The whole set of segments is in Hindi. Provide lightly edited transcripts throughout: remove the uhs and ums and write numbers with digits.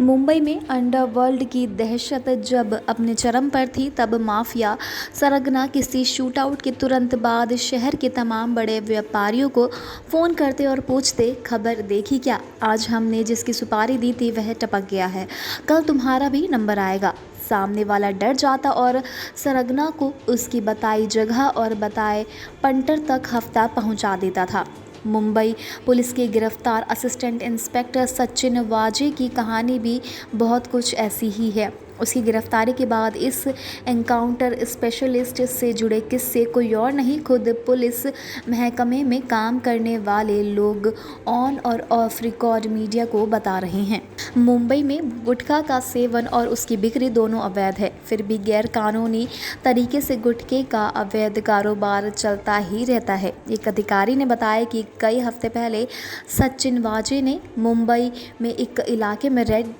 मुंबई में अंडरवर्ल्ड की दहशत जब अपने चरम पर थी, तब माफिया सरगना किसी शूटआउट के तुरंत बाद शहर के तमाम बड़े व्यापारियों को फ़ोन करते और पूछते, खबर देखी क्या? आज हमने जिसकी सुपारी दी थी वह टपक गया है, कल तुम्हारा भी नंबर आएगा। सामने वाला डर जाता और सरगना को उसकी बताई जगह और बताए पंटर तक हफ्ता पहुंचा देता था। मुंबई पुलिस के गिरफ्तार असिस्टेंट इंस्पेक्टर सचिन वाजे की कहानी भी बहुत कुछ ऐसी ही है। उसकी गिरफ्तारी के बाद इस एनकाउंटर स्पेशलिस्ट से जुड़े किस्से कोई और नहीं, खुद पुलिस महकमे में काम करने वाले लोग ऑन और ऑफ रिकॉर्ड मीडिया को बता रहे हैं। मुंबई में गुटखा का सेवन और उसकी बिक्री दोनों अवैध है, फिर भी गैर कानूनी तरीके से गुटखे का अवैध कारोबार चलता ही रहता है। एक अधिकारी ने बताया कि कई हफ्ते पहले सचिन वाजे ने मुंबई में एक इलाके में रेड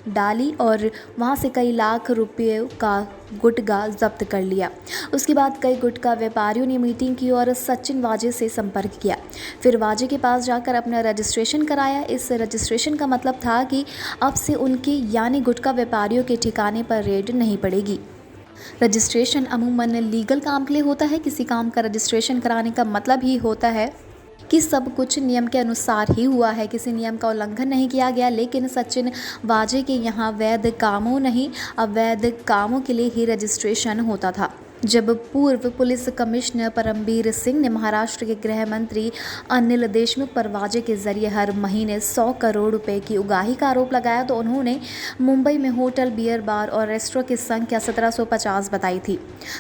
डाली और वहां से कई लाख रुपए का गुटखा जब्त कर लिया। उसके बाद कई गुटखा व्यापारियों ने मीटिंग की और सचिन वाजे से संपर्क किया। फिर वाजे के पास जाकर अपना रजिस्ट्रेशन कराया। इस रजिस्ट्रेशन का मतलब था कि अब से उनके यानी गुटखा व्यापारियों के ठिकाने पर रेड नहीं पड़ेगी। रजिस्ट्रेशन अमूमन लीगल काम के लिए होता है। किसी काम का रजिस्ट्रेशन कराने का मतलब ही होता है कि सब कुछ नियम के अनुसार ही हुआ है, किसी नियम का उल्लंघन नहीं किया गया। लेकिन सचिन वाजे के यहाँ वैध कामों नहीं, अवैध कामों के लिए ही रजिस्ट्रेशन होता था। जब पूर्व पुलिस कमिश्नर परमबीर सिंह ने महाराष्ट्र के गृह मंत्री अनिल देशमुख पर वाजे के जरिए हर महीने 100 करोड़ रुपए की उगाही का आरोप लगाया, तो उन्होंने मुंबई में होटल, बियर बार और रेस्टोरेंट की संख्या 1750 बताई थी।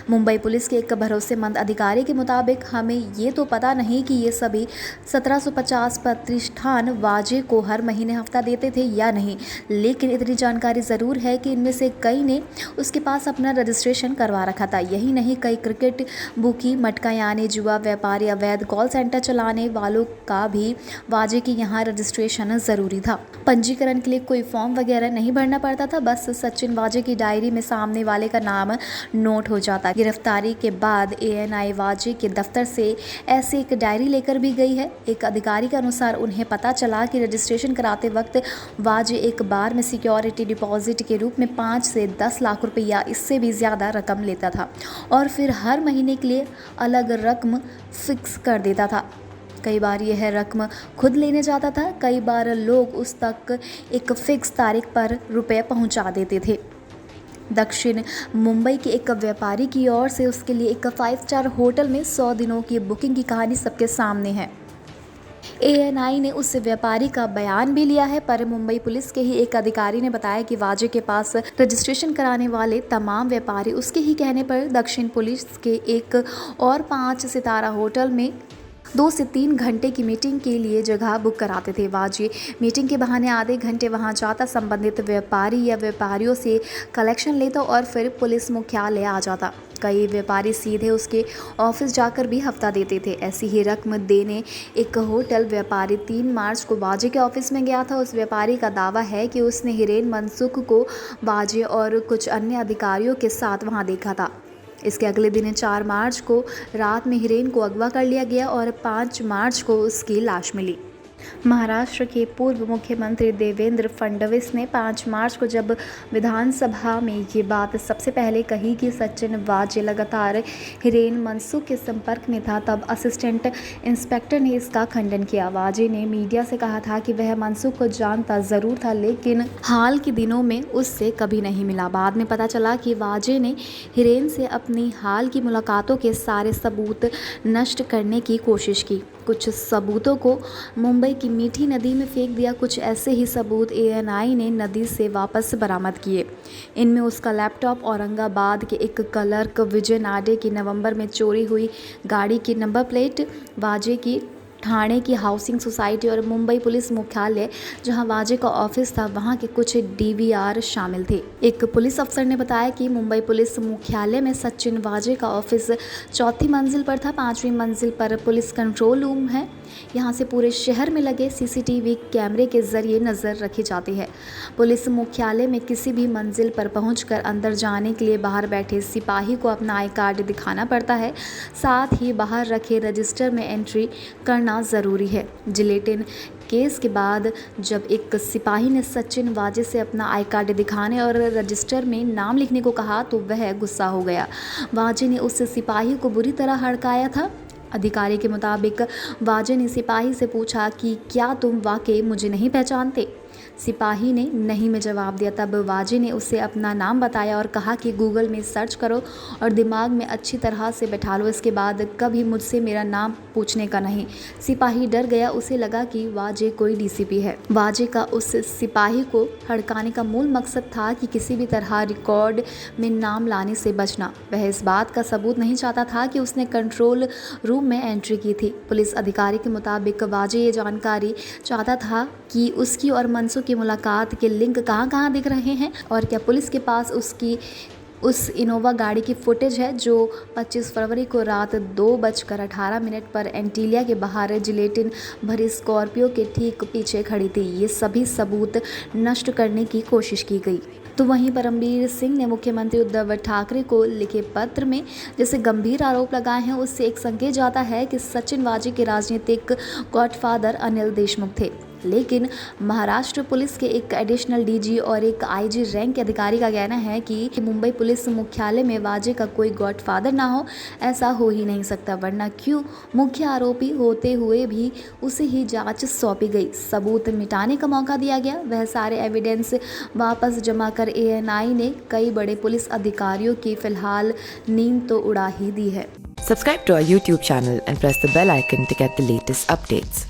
मुंबई पुलिस के एक भरोसेमंद अधिकारी के मुताबिक, हमें ये तो पता नहीं कि ये सभी 1750 प्रतिष्ठान वाजे को हर महीने हफ्ता देते थे या नहीं, लेकिन इतनी जानकारी ज़रूर है कि इनमें से कई ने उसके पास अपना रजिस्ट्रेशन करवा रखा था। यही नहीं, कई क्रिकेट बुकी, मटका यानी जुआ व्यापारी, अवैध कॉल सेंटर चलाने वालों का भी वाजे के यहाँ रजिस्ट्रेशन ज़रूरी था। पंजीकरण के लिए कोई फॉर्म वगैरह नहीं भरना पड़ता था, बस सचिन वाजे की डायरी में सामने वाले का नाम नोट हो जाता। गिरफ्तारी के बाद एएनआई वाजे के दफ्तर से ऐसे एक डायरी लेकर भी गई है। एक अधिकारी के अनुसार उन्हें पता चला कि रजिस्ट्रेशन कराते वक्त वाजे एक बार में सिक्योरिटी डिपॉजिट के रूप में 5 से 10 लाख रुपए या इससे भी ज़्यादा रकम लेता था और फिर हर महीने के लिए अलग रकम फिक्स कर देता था। कई बार यह रकम खुद लेने जाता था, कई बार लोग उस तक एक फिक्स तारीख पर रुपए पहुंचा देते थे। दक्षिण मुंबई के एक व्यापारी की ओर से उसके लिए एक 5 स्टार होटल में 100 दिनों की बुकिंग की कहानी सबके सामने है। एएनआई ने उस व्यापारी का बयान भी लिया है, पर मुंबई पुलिस के ही एक अधिकारी ने बताया कि वाजे के पास रजिस्ट्रेशन कराने वाले तमाम व्यापारी उसके ही कहने पर दक्षिण पुलिस के एक और 5 सितारा होटल में 2 से 3 घंटे की मीटिंग के लिए जगह बुक कराते थे। वाजे मीटिंग के बहाने आधे घंटे वहां जाता, संबंधित व्यापारी या व्यापारियों से कलेक्शन लेता और फिर पुलिस मुख्यालय आ जाता। कई व्यापारी सीधे उसके ऑफिस जाकर भी हफ्ता देते थे। ऐसी ही रकम देने एक होटल व्यापारी 3 मार्च को वाजे के ऑफिस में गया था। उस व्यापारी का दावा है कि उसने हिरेन मनसुख को वाजे और कुछ अन्य अधिकारियों के साथ वहां देखा था। इसके अगले दिन 4 मार्च को रात में हिरेन को अगवा कर लिया गया और 5 मार्च को उसकी लाश मिली। महाराष्ट्र के पूर्व मुख्यमंत्री देवेंद्र फडणवीस ने 5 मार्च को जब विधानसभा में ये बात सबसे पहले कही कि सचिन वाजे लगातार हिरेन मनसुख के संपर्क में था, तब असिस्टेंट इंस्पेक्टर ने इसका खंडन किया। वाजे ने मीडिया से कहा था कि वह मनसुख को जानता ज़रूर था, लेकिन हाल के दिनों में उससे कभी नहीं मिला। बाद में पता चला कि वाजे ने हिरेन से अपनी हाल की मुलाकातों के सारे सबूत नष्ट करने की कोशिश की। कुछ सबूतों को मुंबई की मीठी नदी में फेंक दिया। कुछ ऐसे ही सबूत एएनआई ने नदी से वापस बरामद किए। इनमें उसका लैपटॉप, औरंगाबाद के एक क्लर्क विजय नाडे की नवंबर में चोरी हुई गाड़ी की नंबर प्लेट, वाजे की ठाणे की हाउसिंग सोसाइटी और मुंबई पुलिस मुख्यालय जहां वाजे का ऑफिस था, वहां के कुछ डीवीआर शामिल थे। एक पुलिस अफसर ने बताया कि मुंबई पुलिस मुख्यालय में सचिन वाजे का ऑफिस 4थी मंजिल पर था। 5वीं मंजिल पर पुलिस कंट्रोल रूम है। यहाँ से पूरे शहर में लगे सीसीटीवी कैमरे के जरिए नज़र रखी जाती है। पुलिस मुख्यालय में किसी भी मंजिल पर पहुंचकर अंदर जाने के लिए बाहर बैठे सिपाही को अपना आई कार्ड दिखाना पड़ता है। साथ ही बाहर रखे रजिस्टर में एंट्री करना ज़रूरी है। जिलेटिन केस के बाद जब एक सिपाही ने सचिन वाजे से अपना आई कार्ड दिखाने और रजिस्टर में नाम लिखने को कहा तो वह गुस्सा हो गया। वाजे ने उस सिपाही को बुरी तरह हड़काया था। अधिकारी के मुताबिक वाजे ने सिपाही से पूछा कि क्या तुम वाकई मुझे नहीं पहचानते। सिपाही ने नहीं में जवाब दिया। तब वाजे ने उसे अपना नाम बताया और कहा कि गूगल में सर्च करो और दिमाग में अच्छी तरह से बैठा लो, इसके बाद कभी मुझसे मेरा नाम पूछने का नहीं। सिपाही डर गया, उसे लगा कि वाजे कोई डीसीपी है। वाजे का उस सिपाही को हड़काने का मूल मकसद था कि किसी भी तरह रिकॉर्ड में नाम लाने से बचना। वह इस बात का सबूत नहीं चाहता था कि उसने कंट्रोल रूम में एंट्री की थी। पुलिस अधिकारी के मुताबिक वाजे ये जानकारी चाहता था कि उसकी और मनसू की मुलाकात के लिंक कहाँ दिख रहे हैं और क्या पुलिस के पास उसकी उस इनोवा गाड़ी की फुटेज है जो 25 फरवरी को रात 2:18 पर एंटीलिया के बाहर जिलेटिन भरी स्कॉर्पियो के ठीक पीछे खड़ी थी। ये सभी सबूत नष्ट करने की कोशिश की गई। तो वहीं परमबीर सिंह ने मुख्यमंत्री उद्धव ठाकरे को लिखे पत्र में जैसे गंभीर आरोप लगाए हैं, उससे एक संकेत जाता है कि सचिन वाजे के राजनीतिक गॉडफादर अनिल देशमुख थे। लेकिन महाराष्ट्र पुलिस के एक एडिशनल डीजी और एक आईजी रैंक के अधिकारी का कहना है कि मुंबई पुलिस मुख्यालय में वाजे का कोई गॉडफादर ना हो, ऐसा हो ही नहीं सकता, वरना क्यों मुख्य आरोपी होते हुए भी उसे ही जांच सौंपी गई, सबूत मिटाने का मौका दिया गया। वह सारे एविडेंस वापस जमा कर एएनआई ने कई बड़े पुलिस अधिकारियों की फिलहाल नींद तो उड़ा ही दी है। Subscribe to our YouTube channel and press the bell icon to get the latest updates.